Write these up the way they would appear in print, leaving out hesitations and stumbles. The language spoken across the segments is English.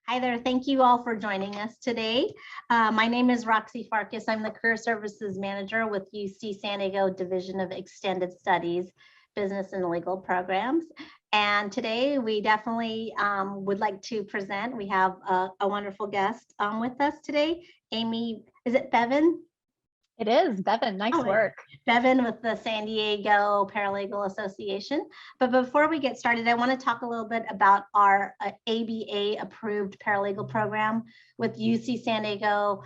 Hi there. Thank you all for joining us today. My name is Roxy Farkas. I'm the Career Services Manager with UC San Diego Division of Extended Studies, Business and Legal Programs. And today we definitely would like to present. We have a wonderful guest with us today. Amy, is it Bevin? It is, Bevin. Nice work. Bevin with the San Diego Paralegal Association. But before we get started, I want to talk a little bit about our ABA approved paralegal program with UC San Diego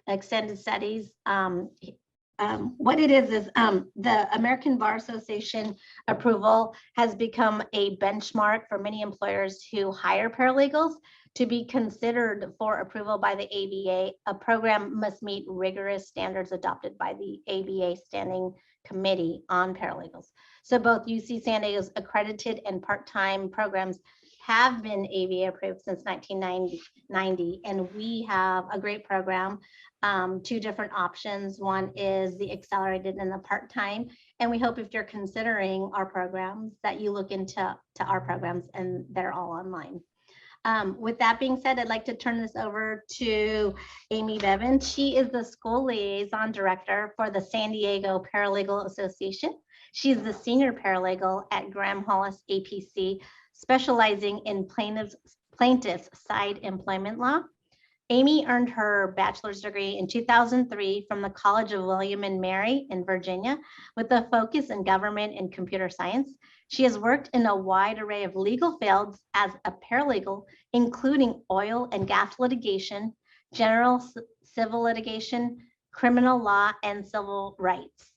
Extended Studies. What it is the American Bar Association approval has become a benchmark for many employers who hire paralegals. To be considered for approval by the ABA, a program must meet rigorous standards adopted by the ABA Standing Committee on Paralegals. So both UC San Diego's accredited and part-time programs have been ABA approved since 1990, and we have a great program, two different options. One is the accelerated and the part-time, and we hope if you're considering our programs that you look into our programs, and they're all online. With that being said, I'd like to turn this over to Amy Bevin. She is the School Liaison Director for the San Diego Paralegal Association. She's the Senior Paralegal at Graham Hollis APC, specializing in plaintiff's side employment law. Amy earned her bachelor's degree in 2003 from the College of William and Mary in Virginia, with a focus in government and computer science. She has worked in a wide array of legal fields as a paralegal, including oil and gas litigation, general civil litigation, criminal law, and civil rights.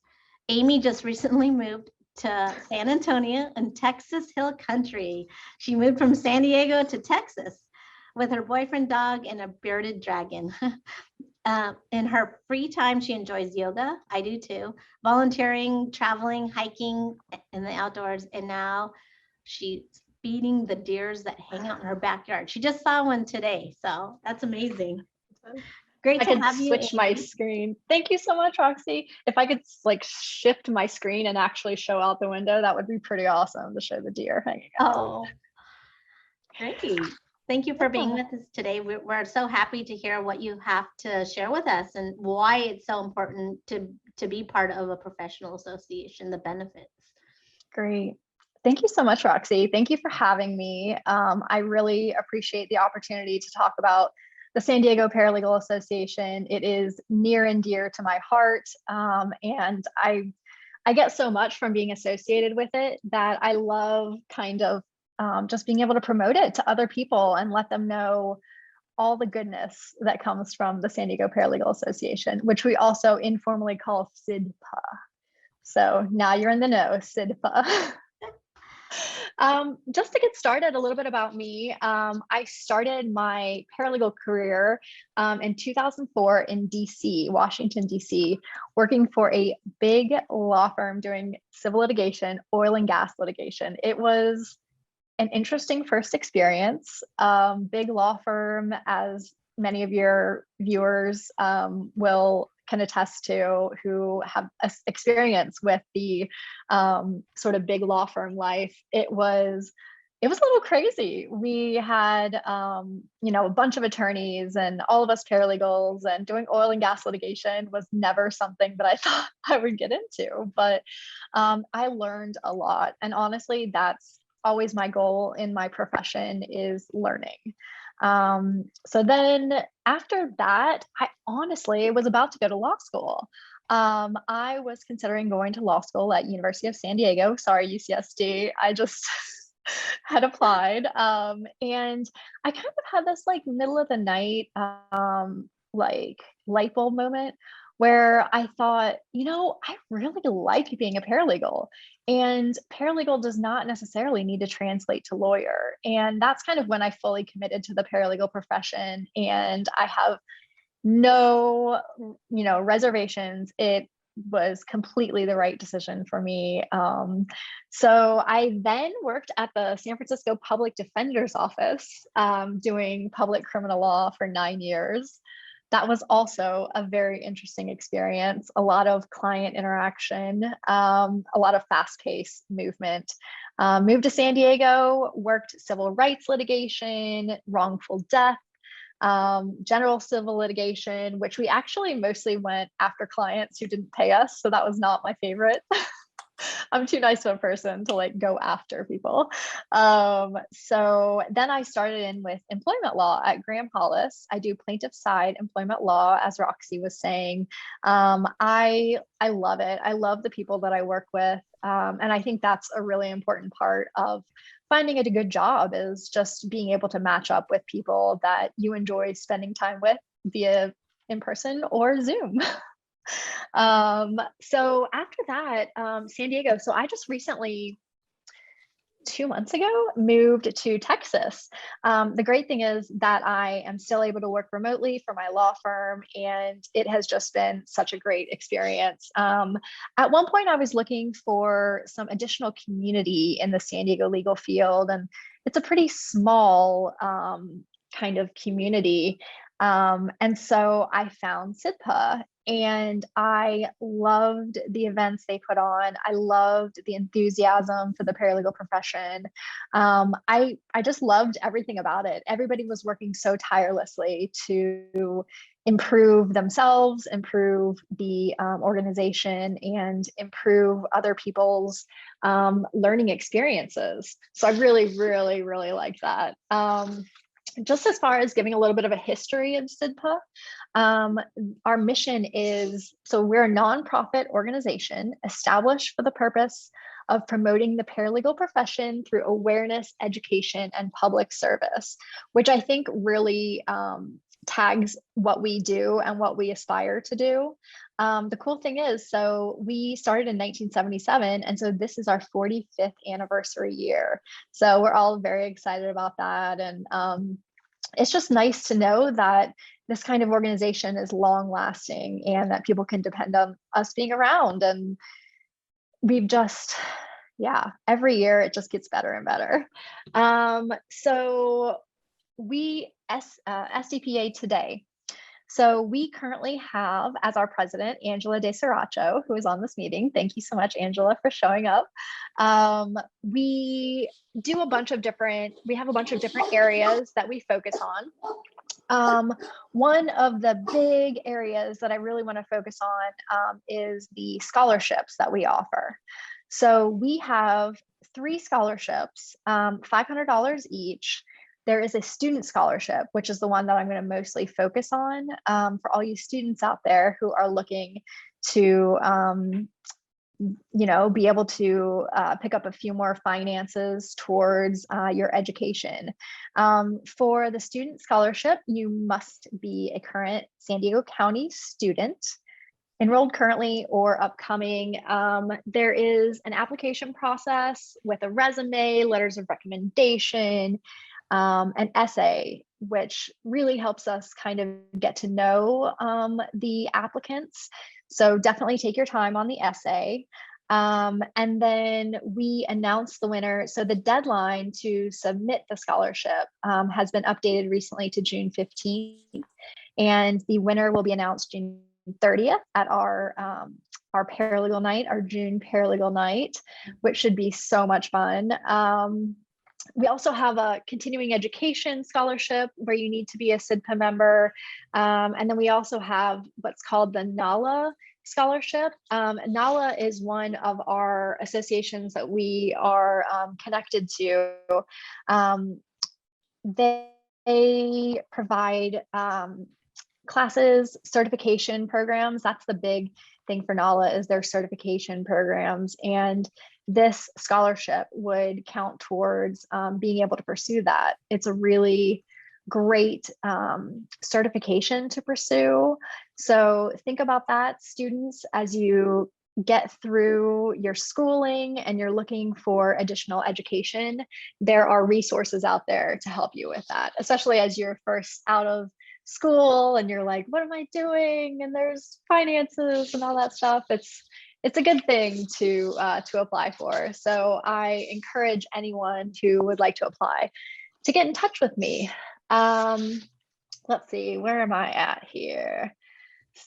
Amy just recently moved to San Antonio in Texas Hill Country. She moved from San Diego to Texas with her boyfriend, dog, and a bearded dragon. In her free time, she enjoys yoga. I do too. Volunteering, traveling, hiking in the outdoors, and now she's feeding the deers that hang out in her backyard. She just saw one today, so that's amazing. Great to have you. Switch my screen. Thank you so much, Roxy. If I could like shift my screen and actually show out the window, that would be pretty awesome to show the deer hanging out. Oh, great. Thank you for being with us today. We're so happy to hear what you have to share with us and why it's so important to be part of a professional association, the benefits. Great. Thank you so much, Roxy. Thank you for having me. I really appreciate the opportunity to talk about the San Diego Paralegal Association. It is near and dear to my heart, and I get so much from being associated with it that I love kind of just being able to promote it to other people and let them know all the goodness that comes from the San Diego Paralegal Association, which we also informally call SDPA. So now you're in the know, SDPA. Just to get started, a little bit about me. I started my paralegal career in 2004 in DC, Washington, DC, working for a big law firm doing civil litigation, oil and gas litigation. It was an interesting first experience. Big law firm, as many of your viewers will can attest to, who have experience with the sort of big law firm life. It was a little crazy. We had a bunch of attorneys and all of us paralegals, and doing oil and gas litigation was never something that I thought I would get into, but I learned a lot. And honestly, that's always my goal in my profession, is learning. So then after that, I honestly was about to go to law school. I was considering going to law school at University of San Diego. Sorry, UCSD. I just had applied. And I kind of had this like middle of the night, like light bulb moment where I thought, I really like being a paralegal, and paralegal does not necessarily need to translate to lawyer. And that's kind of when I fully committed to the paralegal profession, and I have no, reservations. It was completely the right decision for me. So I then worked at the San Francisco Public Defender's Office, doing public criminal law for 9 years. that was also a very interesting experience. A lot of client interaction, a lot of fast-paced movement. Moved to San Diego, worked civil rights litigation, wrongful death, general civil litigation, which we actually mostly went after clients who didn't pay us. So that was not my favorite. I'm too nice of a person to like go after people. So then I started in with employment law at Graham Hollis. I do plaintiff side employment law, as Roxy was saying. I love it. I love the people that I work with. And I think that's a really important part of finding a good job, is just being able to match up with people that you enjoy spending time with via in person or Zoom. So after that, San Diego. So I just recently, 2 months ago, moved to Texas. The great thing is that I am still able to work remotely for my law firm, and it has just been such a great experience. At one point, I was looking for some additional community in the San Diego legal field, and it's a pretty small kind of community. And so I found SDPA, and I loved the events they put on. I loved the enthusiasm for the paralegal profession. I just loved everything about it. Everybody was working so tirelessly to improve themselves, improve the organization, and improve other people's learning experiences. So I really, really, really liked that. Just as far as giving a little bit of a history of SDPA, our mission is, so we're a nonprofit organization established for the purpose of promoting the paralegal profession through awareness, education, and public service, which I think really tags what we do and what we aspire to do. The cool thing is, so we started in 1977, and so this is our 45th anniversary year. So we're all very excited about that. And it's just nice to know that this kind of organization is long lasting and that people can depend on us being around. And we've just, yeah, every year it just gets better and better. So we, SDPA today. So we currently have as our president, Angela De Siracho, who is on this meeting. Thank you so much, Angela, for showing up. We do a bunch of different, we have a bunch of different areas that we focus on. One of the big areas that I really want to focus on is the scholarships that we offer. So we have 3 scholarships, $500 each. There is a student scholarship, which is the one that I'm going to mostly focus on for all you students out there who are looking to, be able to pick up a few more finances towards your education. For the student scholarship, you must be a current San Diego County student, enrolled currently or upcoming. There is an application process with a resume, letters of recommendation, an essay, which really helps us kind of get to know the applicants. So definitely take your time on the essay. And then we announce the winner. So the deadline to submit the scholarship has been updated recently to June 15th. And the winner will be announced June 30th at our paralegal night, our June paralegal night, which should be so much fun. We also have a continuing education scholarship where you need to be a SDPA member. And then we also have what's called the NALA scholarship. NALA is one of our associations that we are connected to. They provide classes, certification programs. That's the big thing for NALA, is their certification programs. And this scholarship would count towards being able to pursue that. It's a really great certification to pursue. So think about that, students, as you get through your schooling and you're looking for additional education. There are resources out there to help you with that, especially as you're first out of school and you're like, what am I doing? And there's finances and all that stuff. It's a good thing to apply for. So I encourage anyone who would like to apply to get in touch with me. let's see, where am I at here?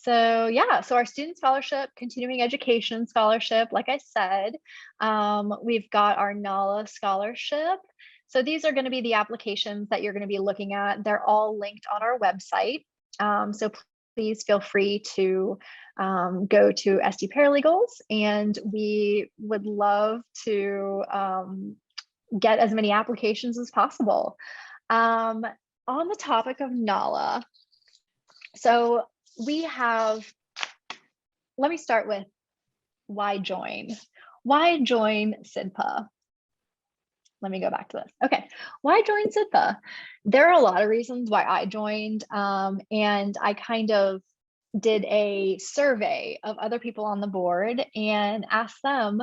So yeah, so our student scholarship, continuing education scholarship, like I said, we've got our NALA scholarship. So these are going to be the applications that you're going to be looking at. They're all linked on our website. So please feel free to go to SD Paralegals, and we would love to get as many applications as possible. On the topic of NALA, so we have, let me start with why join? Why join SIDPA? Let me go back to this. Okay, why join SIDPA? There are a lot of reasons why I joined, and I kind of did a survey of other people on the board and asked them,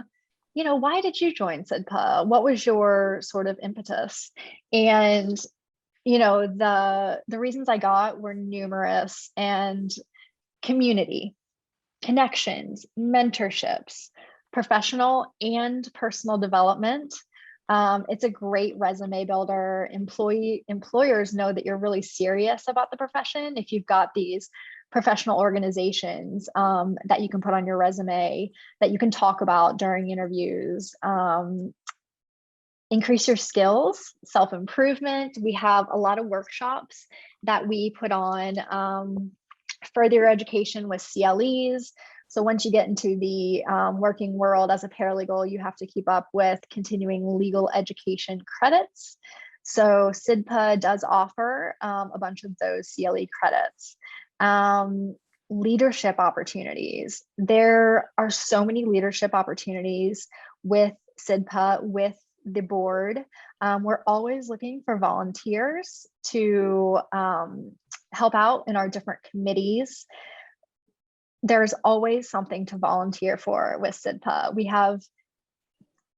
you know, why did you join SIDPA? What was your sort of impetus? And you know, the reasons I got were numerous, and community, connections, mentorships, professional and personal development. It's a great resume builder. Employers know that you're really serious about the profession if you've got these professional organizations that you can put on your resume, that you can talk about during interviews. Increase your skills, self-improvement. We have a lot of workshops that we put on, further education with CLEs. So once you get into the working world as a paralegal, you have to keep up with continuing legal education credits. So SIDPA does offer a bunch of those CLE credits. Leadership opportunities. There are so many leadership opportunities with SIDPA, with the board. We're always looking for volunteers to help out in our different committees. There's always something to volunteer for with SIDPA.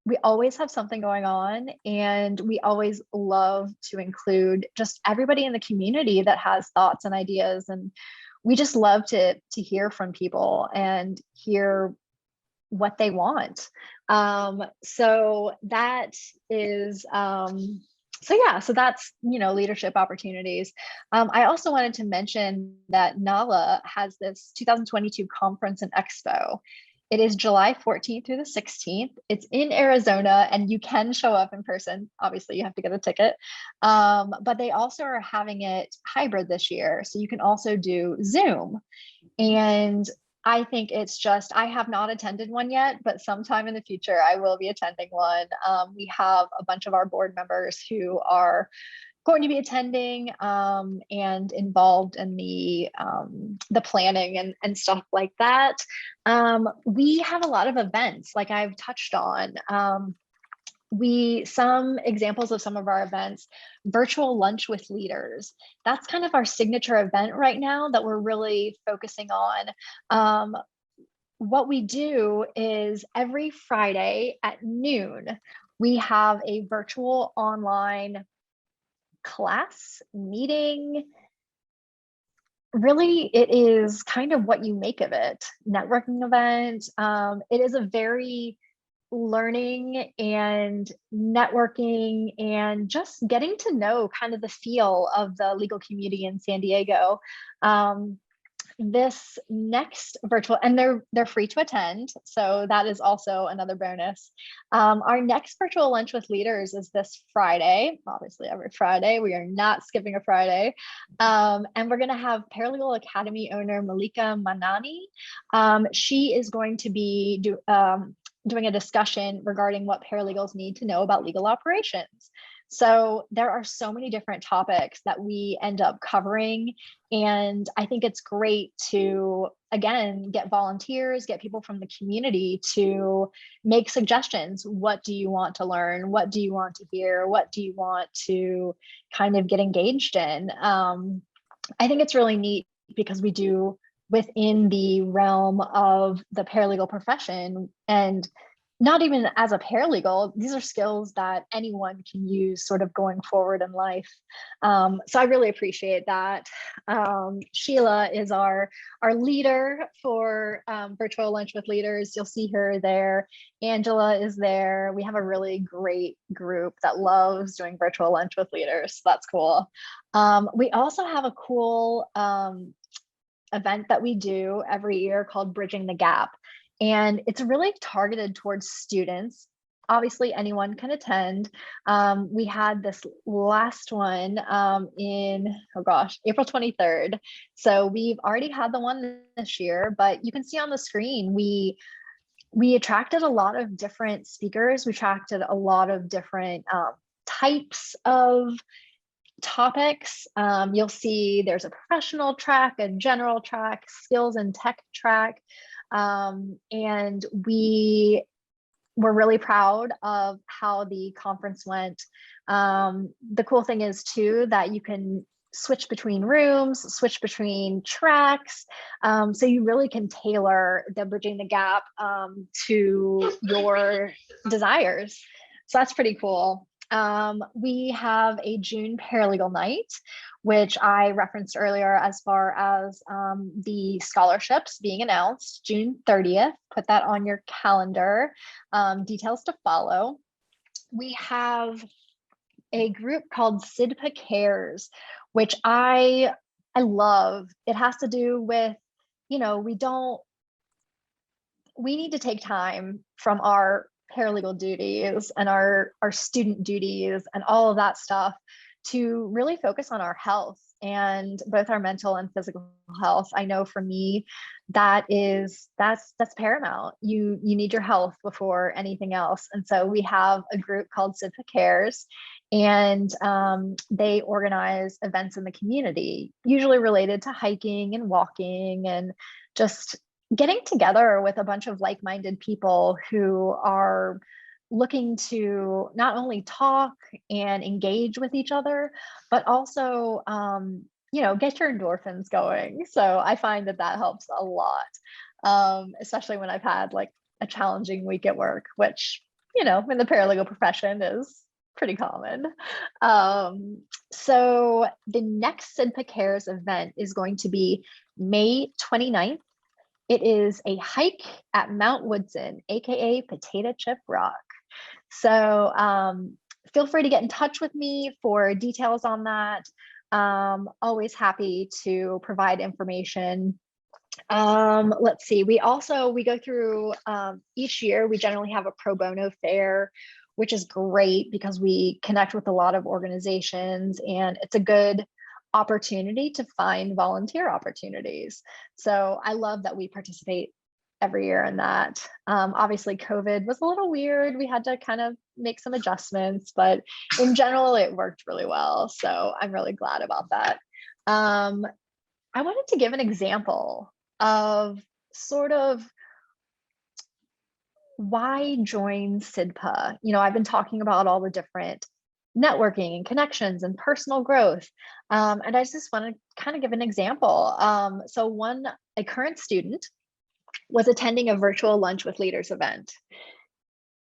We always have something going on, and we always love to include just everybody in the community that has thoughts and ideas. And we just love to hear from people and hear what they want. So that is, so that's, you know, leadership opportunities. I also wanted to mention that NALA has this 2022 Conference and Expo. It is July 14th through the 16th. It's in Arizona, and you can show up in person. Obviously, you have to get a ticket. But they also are having it hybrid this year. So you can also do Zoom. And I think it's just, I have not attended one yet, but sometime in the future, I will be attending one. We have a bunch of our board members who are going to be attending and involved in the planning and stuff like that. We have a lot of events, like I've touched on. Some examples of some of our events: virtual lunch with leaders. That's kind of our signature event right now that we're really focusing on. What we do is every Friday at noon, we have a virtual online class meeting. Really, it is kind of what you make of it. Networking event. It is a very learning and networking and just getting to know kind of the feel of the legal community in San Diego. This next virtual, and they're free to attend, so that is also another bonus. Our next virtual lunch with leaders is this Friday. Obviously, every Friday, we are not skipping a Friday. And we're going to have Paralegal Academy owner Malika Manani. She is going to be doing a discussion regarding what paralegals need to know about legal operations. So there are so many different topics that we end up covering. And I think it's great to, again, get volunteers, get people from the community to make suggestions. What do you want to learn? What do you want to hear? What do you want to kind of get engaged in? I think it's really neat because we do within the realm of the paralegal profession, and not even as a paralegal, these are skills that anyone can use sort of going forward in life. So I really appreciate that. Sheila is our leader for Virtual Lunch with Leaders. You'll see her there. Angela is there. We have a really great group that loves doing Virtual Lunch with Leaders. So that's cool. We also have a cool event that we do every year called Bridging the Gap. And it's really targeted towards students. Obviously, anyone can attend. We had this last one in, oh gosh, April 23rd. So we've already had the one this year, but you can see on the screen, we attracted a lot of different speakers. We attracted a lot of different types of topics. You'll see there's a professional track, a general track, skills and tech track. And we were really proud of how the conference went. The cool thing is too, that you can switch between rooms, switch between tracks. So you really can tailor the Bridging the Gap to your desires. So that's pretty cool. We have a June Paralegal Night, which I referenced earlier as far as the scholarships being announced, June 30th. Put that on your calendar. Details to follow. We have a group called SDPA Cares, which I love. It has to do with, we need to take time from our paralegal duties and our student duties and all of that stuff to really focus on our health, and both our mental and physical health. I know for me, that's paramount. You need your health before anything else. And so we have a group called SDPA Cares, and they organize events in the community, usually related to hiking and walking and just getting together with a bunch of like-minded people who are looking to not only talk and engage with each other, but also, get your endorphins going. So I find that helps a lot, especially when I've had like a challenging week at work, which, in the paralegal profession is pretty common. So the next SDPA Cares event is going to be May 29th. It is a hike at Mount Woodson, aka Potato Chip Rock. So feel free to get in touch with me for details on that. Always happy to provide information. Let's see, we go through each year, we generally have a pro bono fair, which is great because we connect with a lot of organizations, and it's a good opportunity to find volunteer opportunities. So I love that we participate every year in that. Obviously, COVID was a little weird. We had to kind of make some adjustments, but in general, it worked really well. So I'm really glad about that. I wanted to give an example of sort of why join SDPA. I've been talking about all the different networking and connections and personal growth. And I just want to kind of give an example. So a current student was attending a Virtual Lunch with Leaders event.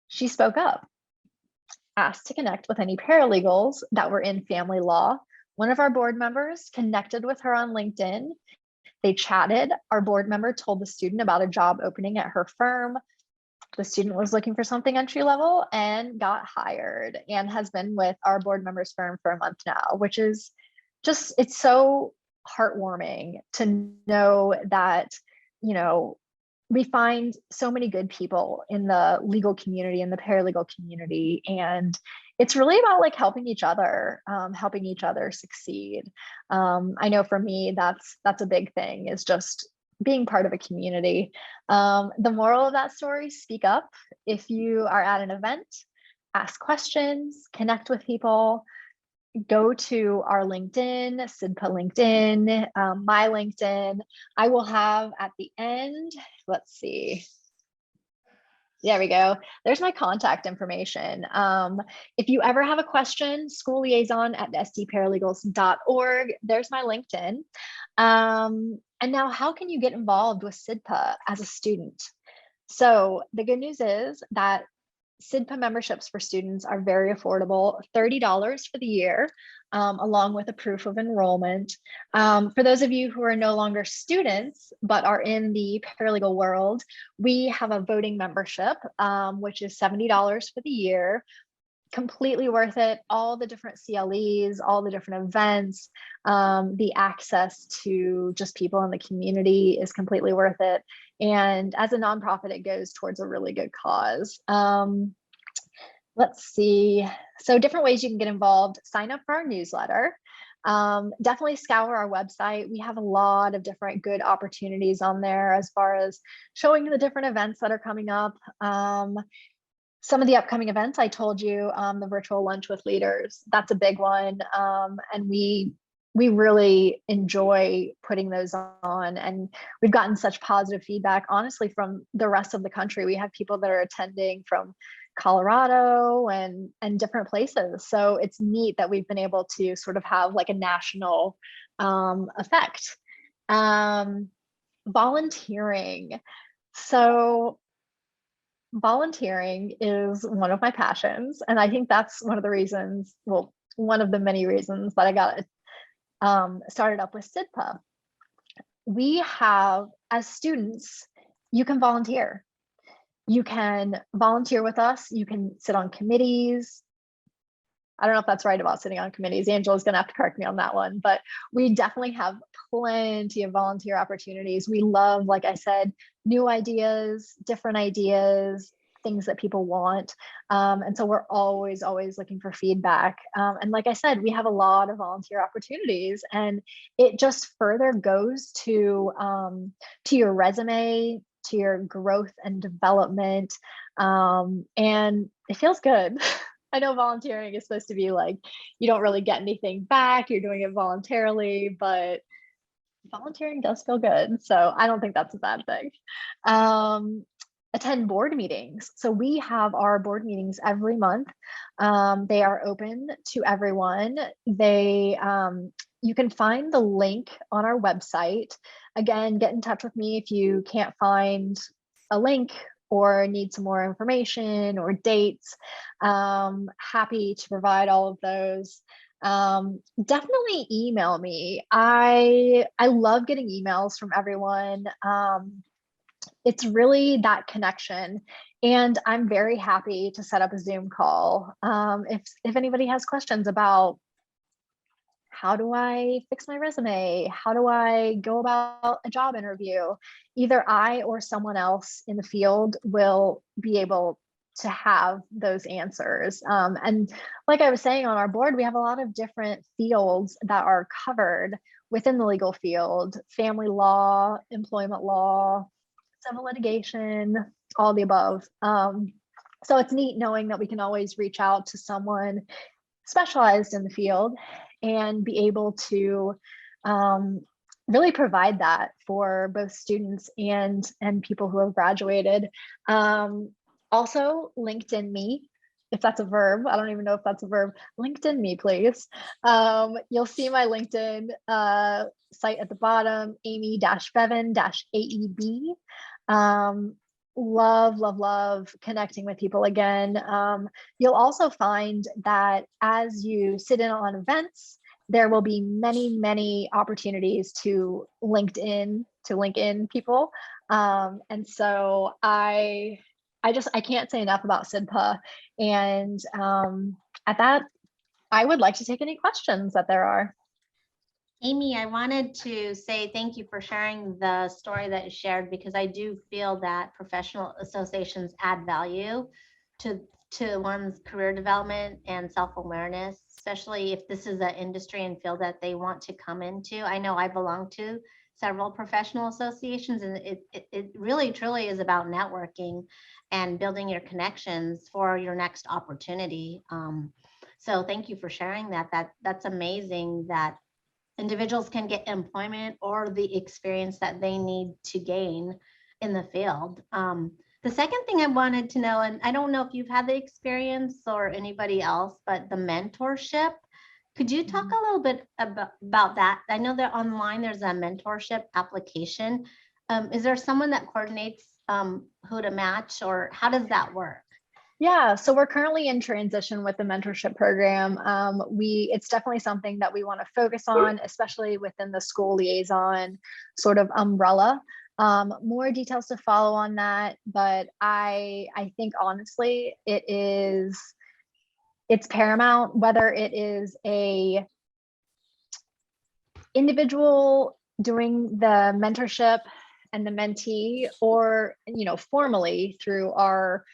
She spoke up, asked to connect with any paralegals that were in family law. One of our board members connected with her on LinkedIn. They chatted. Our board member told the student about a job opening at her firm. The student was looking for something entry level and got hired, and has been with our board member's firm for a month now, which is it's so heartwarming to know that, we find so many good people in the legal community and the paralegal community. And it's really about like helping each other succeed. I know for me, that's a big thing, is just being part of a community. The moral of that story, speak up. If you are at an event, ask questions, connect with people, go to our LinkedIn, SDPA LinkedIn, my LinkedIn. I will have at the end, let's see. There we go. There's my contact information. If you ever have a question, schoolliaison@sdparalegals.org. There's my LinkedIn. And now, how can you get involved with SDPA as a student? So the good news is that SIDPA memberships for students are very affordable, $30 for the year, along with a proof of enrollment. For those of you who are no longer students, but are in the paralegal world, we have a voting membership, which is $70 for the year. Completely worth it. All the different CLEs, all the different events, the access to just people in the community is completely worth it. And as a nonprofit, it goes towards a really good cause. Let's see. So different ways you can get involved. Sign up for our newsletter. Definitely scour our website. We have a lot of different good opportunities on there as far as showing the different events that are coming up. Some of the upcoming events I told you, the virtual lunch with leaders, that's a big one. And we really enjoy putting those on, and we've gotten such positive feedback, honestly, from the rest of the country. We have people that are attending from Colorado and different places. So it's neat that we've been able to sort of have like a national effect. Volunteering. So volunteering is one of my passions, and I think that's one of the reasons, well, one of the many reasons that I got started up with SIDPA. We have, as students, you can volunteer. You can volunteer with us. You can sit on committees. I don't know if that's right about sitting on committees. Angela's going to have to correct me on that one, but we definitely have plenty of volunteer opportunities. We love, like I said, new ideas, different ideas, things that people want. And so we're always looking for feedback. And like I said, we have a lot of volunteer opportunities, and it just further goes to your resume, to your growth and development. And it feels good. I know volunteering is supposed to be like, you don't really get anything back, you're doing it voluntarily, but volunteering does feel good. So I don't think that's a bad thing. Attend board meetings. So we have our board meetings every month. They are open to everyone. You can find the link on our website. Again, get in touch with me if you can't find a link or need some more information or dates. Happy to provide all of those. Definitely email me. I love getting emails from everyone. It's really that connection, and I'm very happy to set up a Zoom call. If anybody has questions about how do I fix my resume, how do I go about a job interview, either I or someone else in the field will be able to have those answers. And like I was saying, on our board, we have a lot of different fields that are covered within the legal field: family law, employment law, civil litigation, all the above. So it's neat knowing that we can always reach out to someone specialized in the field and be able to really provide that for both students and people who have graduated. Also, LinkedIn me, if that's a verb. I don't even know if that's a verb. LinkedIn me, please. You'll see my LinkedIn site at the bottom, Amy-Bevin-AEB. Love connecting with people again. You'll also find that as you sit in on events, there will be many opportunities to link in people. And so I can't say enough about SIDPA. And at that, I would like to take any questions that there are. Amy, I wanted to say thank you for sharing the story that you shared, because I do feel that professional associations add value to one's career development and self-awareness, especially if this is an industry and field that they want to come into. I know I belong to several professional associations, and it really truly is about networking and building your connections for your next opportunity. So thank you for sharing that. That's amazing that individuals can get employment or the experience that they need to gain in the field. The second thing I wanted to know, and I don't know if you've had the experience or anybody else, but the mentorship. Could you talk a little bit about that? I know that online there's a mentorship application. Is there someone that coordinates who to match, or how does that work? Yeah, so we're currently in transition with the mentorship program. It's definitely something that we want to focus on, especially within the school liaison sort of umbrella. More details to follow on that, but I think honestly, it's paramount whether it is a individual doing the mentorship and the mentee, or formally through our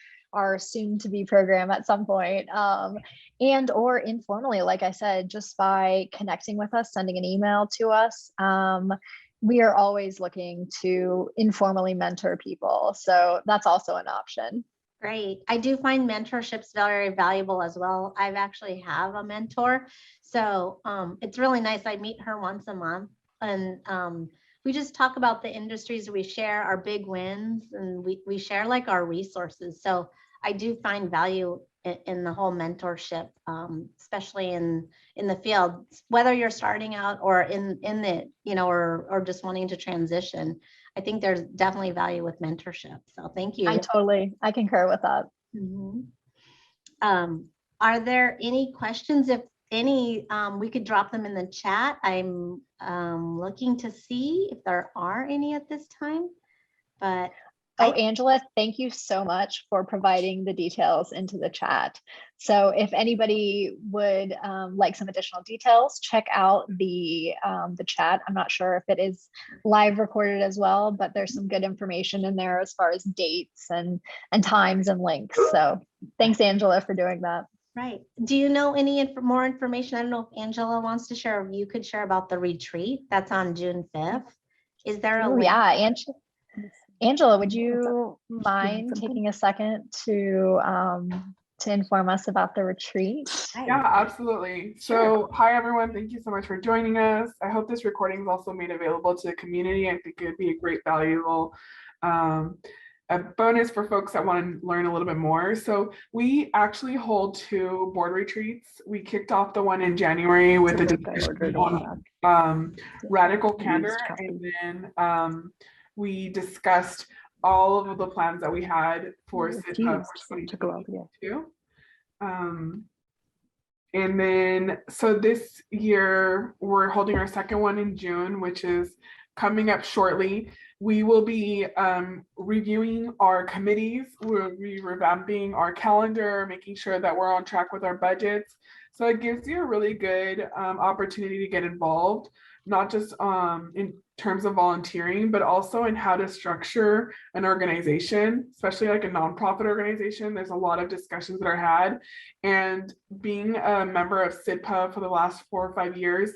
soon to be program at some point, and or informally, like I said, just by connecting with us, sending an email to us. We are always looking to informally mentor people, so that's also an option. Great. I do find mentorships very valuable as well. I've actually have a mentor. So it's really nice. I meet her once a month, and we just talk about the industries we share, our big wins, and we share like our resources. So I do find value in the whole mentorship, especially in the field, whether you're starting out or in the, or just wanting to transition. I think there's definitely value with mentorship. So thank you. I concur with that. Mm-hmm. Are there any questions? If any, we could drop them in the chat. I'm looking to see if there are any at this time, but Angela, thank you so much for providing the details into the chat. So if anybody would like some additional details, check out the chat. I'm not sure if it is live recorded as well, but there's some good information in there as far as dates and times and links. So thanks, Angela, for doing that. Right. Do you know any more information? I don't know if Angela wants to share, or you could share about the retreat that's on June 5th. Is there a link? Yeah, Angela, would you mind taking a second to inform us about the retreat? Yeah, absolutely. So hi, everyone. Thank you so much for joining us. I hope this recording is also made available to the community. I think it would be a great valuable a bonus for folks that want to learn a little bit more. So we actually hold 2 board retreats. We kicked off the one in January with a discussion on radical candor, and then we discussed all of the plans that we had for SDPA for 2022. And then, so this year we're holding our second one in June, which is coming up shortly. We will be reviewing our committees. We'll be revamping our calendar, making sure that we're on track with our budgets. So it gives you a really good opportunity to get involved, not just in terms of volunteering, but also in how to structure an organization, especially like a nonprofit organization. There's a lot of discussions that are had, and being a member of SDPA for the last 4 or 5 years,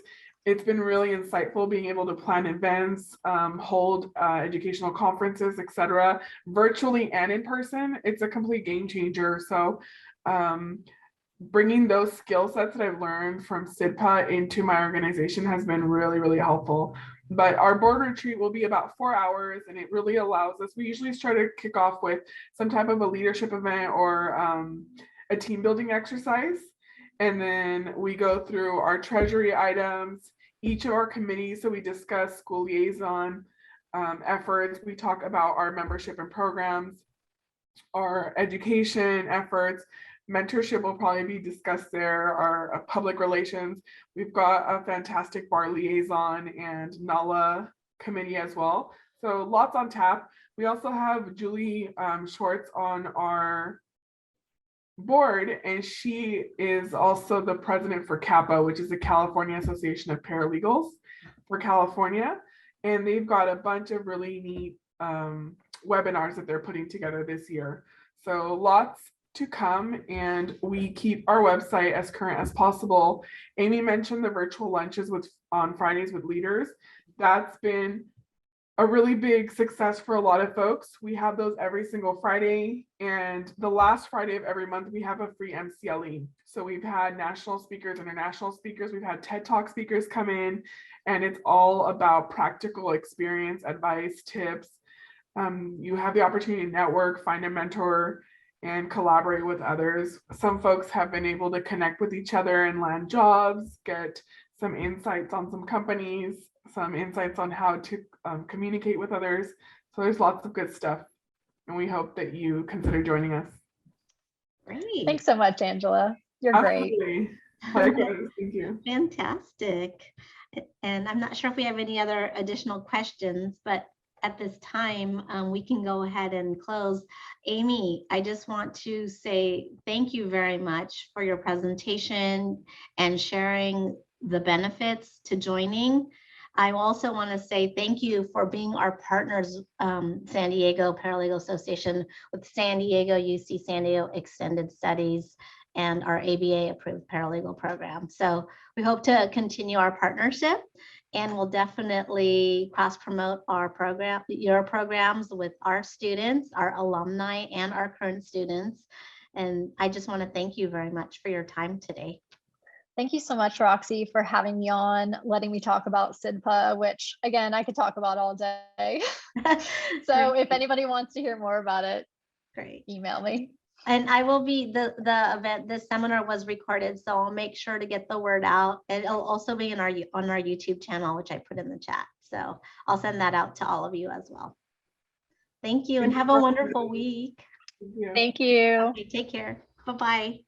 it's been really insightful being able to plan events, hold educational conferences, etc., virtually and in person. It's a complete game changer. So bringing those skill sets that I've learned from SDPA into my organization has been really, really helpful. But our board retreat will be about 4 hours, and it really allows us, we usually try to kick off with some type of a leadership event or a team building exercise. And then we go through our treasury items, each of our committees. So we discuss school liaison efforts. We talk about our membership and programs, our education efforts. Mentorship will probably be discussed there, our public relations. We've got a fantastic bar liaison and NALA committee as well. So lots on tap. We also have Julie Schwartz on our board, and she is also the president for CAPA, which is the California Association of Paralegals for California. And they've got a bunch of really neat webinars that they're putting together this year. So lots to come, and we keep our website as current as possible. Amy mentioned the virtual lunches on Fridays with leaders. That's been a really big success for a lot of folks. We have those every single Friday, and the last Friday of every month we have a free MCLE. So we've had national speakers, international speakers, we've had TED Talk speakers come in, and it's all about practical experience, advice, tips. You have the opportunity to network, find a mentor, and collaborate with others. Some folks have been able to connect with each other and land jobs, get some insights on some companies, some insights on how to communicate with others. So there's lots of good stuff, and we hope that you consider joining us. Great. Thanks so much, Angela. You're great. Absolutely. Likewise, thank you. Fantastic. And I'm not sure if we have any other additional questions, but at this time, we can go ahead and close. Amy, I just want to say thank you very much for your presentation and sharing the benefits to joining. I also want to say thank you for being our partners, San Diego Paralegal Association, with San Diego, UC San Diego Extended Studies, and our ABA approved paralegal program. So we hope to continue our partnership, and we'll definitely cross promote our program, your programs with our students, our alumni, and our current students. And I just want to thank you very much for your time today. Thank you so much, Roxy, for having me on, letting me talk about SDPA, which again, I could talk about all day. So if anybody wants to hear more about it, Great. email me. And I will be, the event, this seminar was recorded, so I'll make sure to get the word out. And it'll also be on our YouTube channel, which I put in the chat. So I'll send that out to all of you as well. Thank you and have a wonderful week. Thank you. Thank you. Okay, take care. Bye-bye.